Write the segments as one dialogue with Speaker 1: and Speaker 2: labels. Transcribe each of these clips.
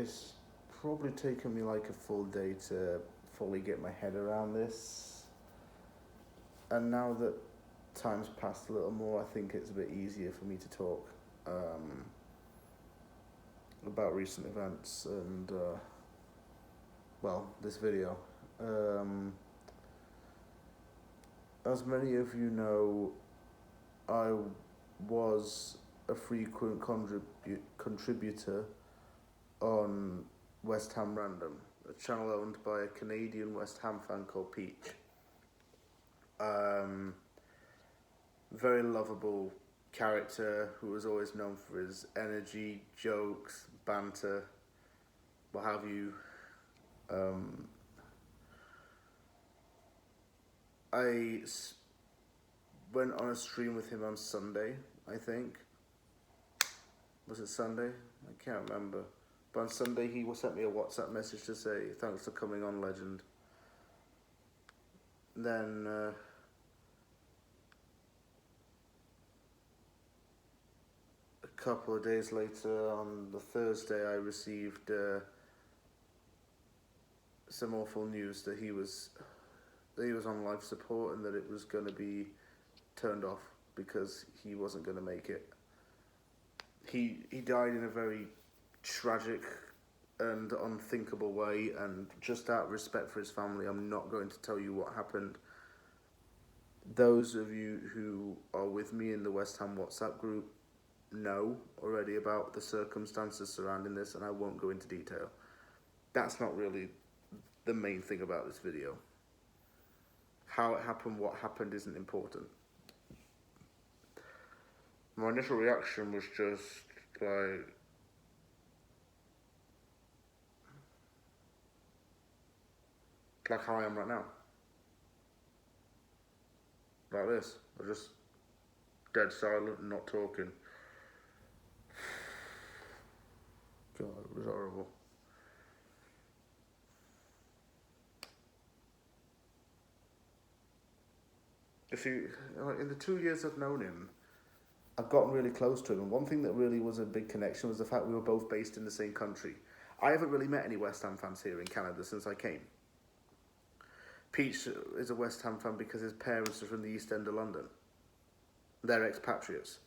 Speaker 1: it's probably taken me like a full day to fully get my head around this. And now that time's passed a little more, I think it's a bit easier for me to talk about recent events and, well, this video. As many of you know, I was a frequent contributor on West Ham Random, a channel owned by a Canadian West Ham fan called Peach. Very lovable character who was always known for his energy, jokes, banter, what have you. I went on a stream with him on Sunday, I think. Was it Sunday? I can't remember. But on Sunday he sent me a WhatsApp message to say, thanks for coming on, legend. Then a couple of days later, on the Thursday, I received some awful news that he was on life support and that it was going to be turned off because he wasn't going to make it. He died in a very tragic and unthinkable way, and just out of respect for his family, I'm not going to tell you what happened. Those of you who are with me in the West Ham WhatsApp group know already about the circumstances surrounding this, and I won't go into detail. That's not really the main thing about this video. How it happened, what happened isn't important. My initial reaction was just like how I am right now. Like this. I'm just dead silent and not talking. God, it was horrible. If you, in the 2 years I've known him, I've gotten really close to him, and one thing that really was a big connection was the fact we were both based in the same country. I haven't really met any West Ham fans here in Canada since I came. Peach is a West Ham fan because his parents are from the East End of London. They're expatriates.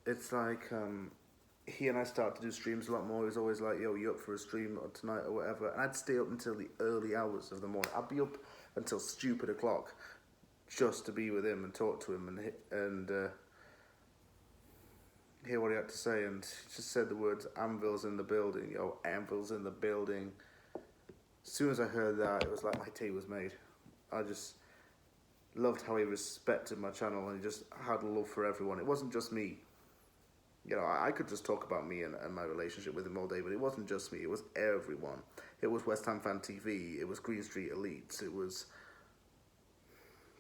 Speaker 1: It's like, he and I started to do streams a lot more. He was always like, yo, you up for a stream tonight or whatever? And I'd stay up until the early hours of the morning. I'd be up until stupid o'clock just to be with him and talk to him and hear what he had to say. And he just said the words, Anvil's in the building. Yo, Anvil's in the building. As soon as I heard that, it was like my tea was made. I just loved how he respected my channel and he just had love for everyone. It wasn't just me. You know, I could just talk about me and my relationship with him all day, but it wasn't just me, it was everyone. It was West Ham Fan TV, it was Green Street Elites, it was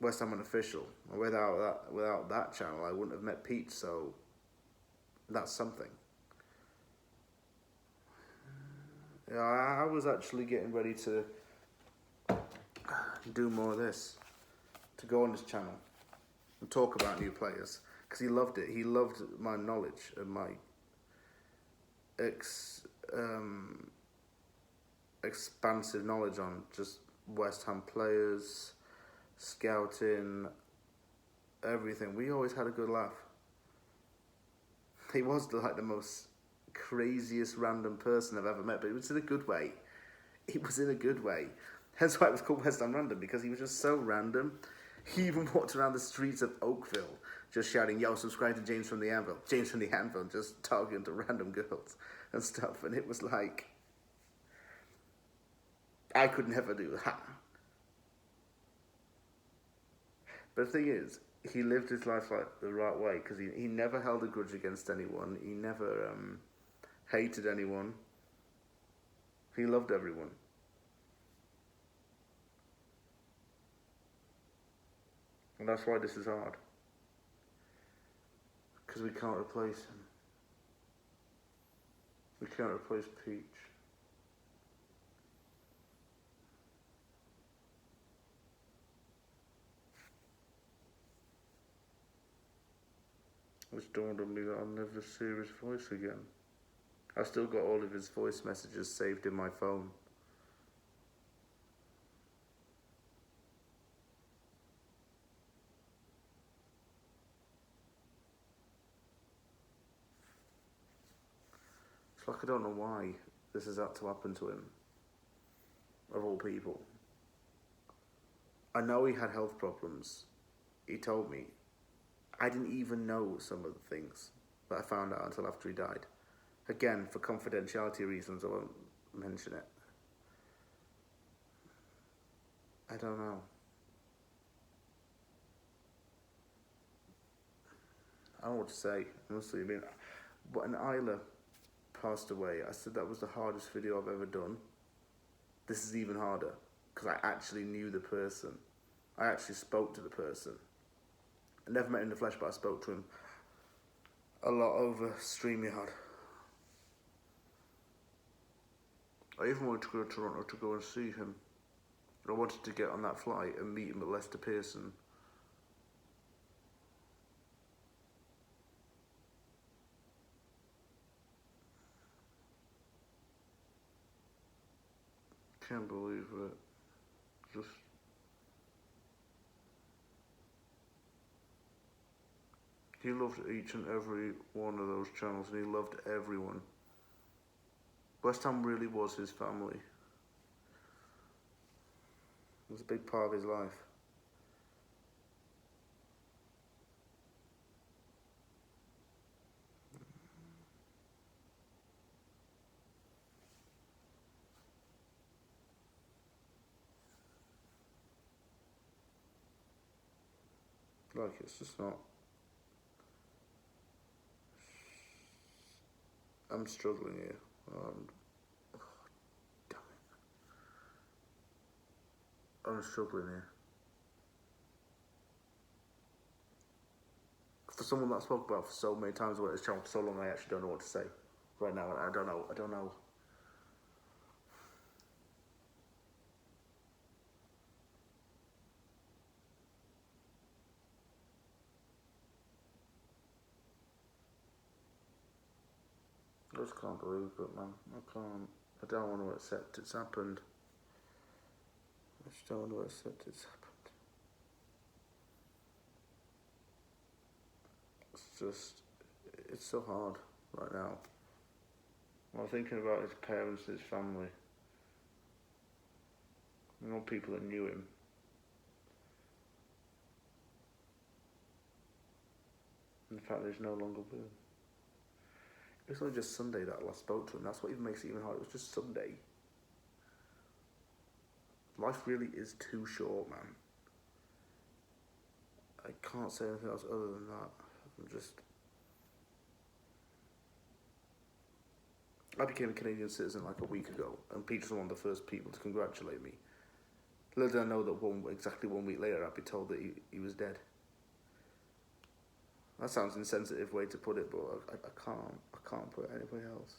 Speaker 1: West Ham Unofficial. And without that channel, I wouldn't have met Pete, so that's something. Yeah, I was actually getting ready to do more of this, to go on this channel and talk about new players. Because he loved it. He loved my knowledge and my expansive knowledge on just West Ham players, scouting, everything. We always had a good laugh. He was like the most craziest random person I've ever met, but it was in a good way. It was in a good way. Hence why it was called West Ham Random, because he was just so random. He even walked around the streets of Oakville just shouting, yo, subscribe to James from the Anvil. James from the Anvil, just talking to random girls and stuff. And it was like, I could never do that. But the thing is, he lived his life like the right way, because he never held a grudge against anyone. He never hated anyone. He loved everyone. And that's why this is hard. Because we can't replace him. We can't replace Peach. Which dawned on me that I'll never hear his voice again. I still got all of his voice messages saved in my phone. It's like I don't know why this has had to happen to him, of all people. I know he had health problems. He told me. I didn't even know some of the things that I found out until after he died. Again, for confidentiality reasons, I won't mention it. I don't know. I don't know what to say, honestly. I mean, when Isla passed away, I said that was the hardest video I've ever done. This is even harder, because I actually knew the person. I actually spoke to the person. I never met him in the flesh, but I spoke to him a lot over StreamYard. I even wanted to go to Toronto to go and see him. I wanted to get on that flight and meet him at Leicester Pearson. Can't believe it. Just... he loved each and every one of those channels, and he loved everyone. West Ham really was his family. It was a big part of his life. Like, it's just not... I'm struggling here. Oh, damn it. I'm struggling here. For someone that I spoke about for so many times about this channel for so long, I actually don't know what to say. Right now, I don't know. I just can't believe it, man. I can't. I don't want to accept it's happened. I just don't want to accept it's happened. It's just... it's so hard right now. I'm thinking about his parents, his family. You know, people that knew him. And the fact that he's no longer with him. It was only just Sunday that I last spoke to him. That's what even makes it even harder. It was just Sunday. Life really is too short, man. I can't say anything else other than that. I became a Canadian citizen like a week ago, and Peter's one of the first people to congratulate me. Little did I know that exactly 1 week later I'd be told that he was dead. That sounds an insensitive way to put it, but I can't put it anywhere else.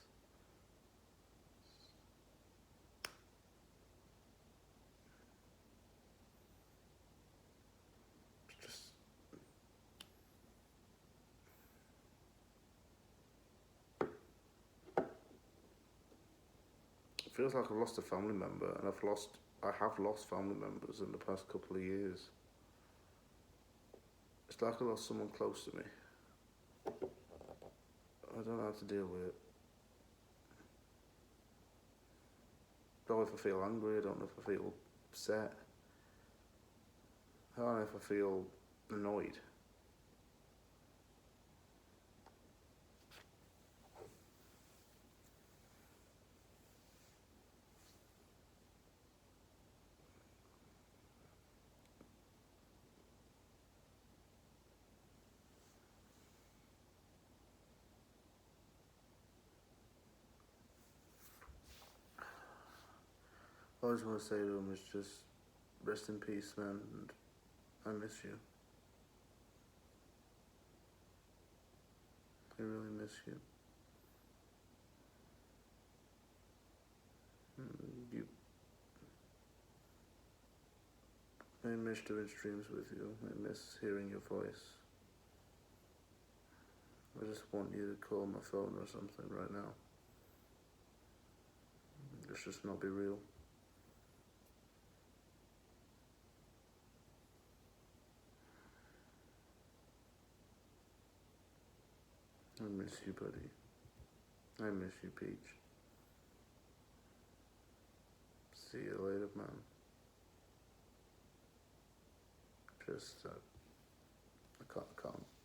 Speaker 1: It's just... it feels like I've lost a family member, and I have lost family members in the past couple of years. It's like I lost someone close to me. I don't know how to deal with it. I don't know if I feel angry, I don't know if I feel upset. I don't know if I feel annoyed. All I just want to say to him is just rest in peace, man, and I miss you. I really miss you. I miss doing streams with you. I miss hearing your voice. I just want you to call my phone or something right now. Let's just not be real. I miss you, buddy. I miss you, Peach. See you later, man. Just, I can't.